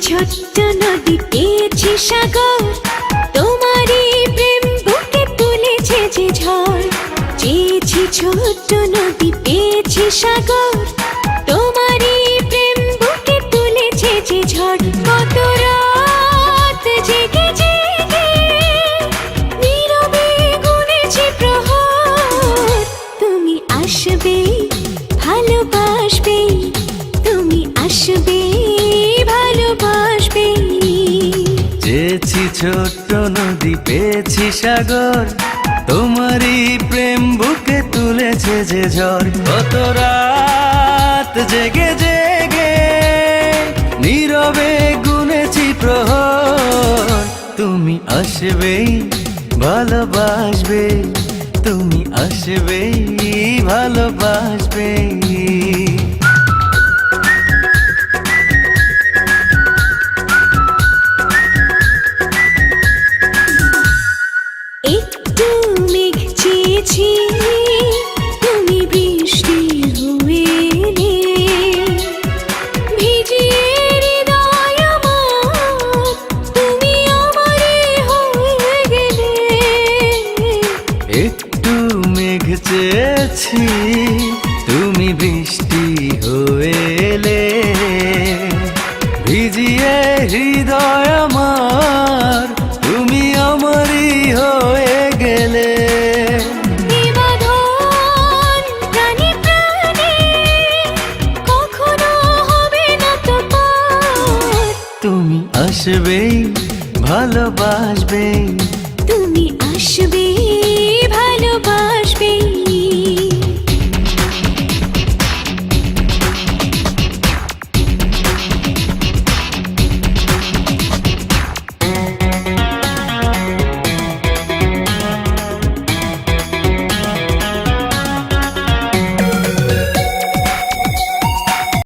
ছোট্ট নদী পেয়েছি সাগর, তোমারই প্রেম বুকে তুলেছে যে ঝড়। চেয়েছি ছোট্ট নদী পেয়েছি সাগর, তোমারই প্রেম বুকে তুলেছে যে ঝড়। কত রাত জেগে জেগে নীরবে গুনেছি প্রহর, তুমি আসবে ভালোবাসবে, তুমি আসবে ভালোবাসবে। চেয়েছি ছোট্ট নদী পেয়েছি সাগর, তোমারই প্রেম বুকে তুলেছে যে ঝড়। কত রাত জেগে জেগে নীরবে গুনেছি প্রহর, তুমি আসবে ভালোবাসবে, তুমি আসবে ভালোবাসবে। একটু মেঘ চেয়েছি, তুমি বৃষ্টি হয়ে এলে, ভিজিয়ে হৃদয় আমার, তুমি আমারই হয়ে গেলে। একটু মেঘ চেয়েছি, তুমি বৃষ্টি হয়ে এলে, ভিজিয়ে হৃদয় আমার, তুমি আমারই হয়ে গেলে। এ বাঁধন প্রাণে প্রাণে কখনো হবে না তো পার, তুমি আসবে ভালোবাসবে, তুমি আসবে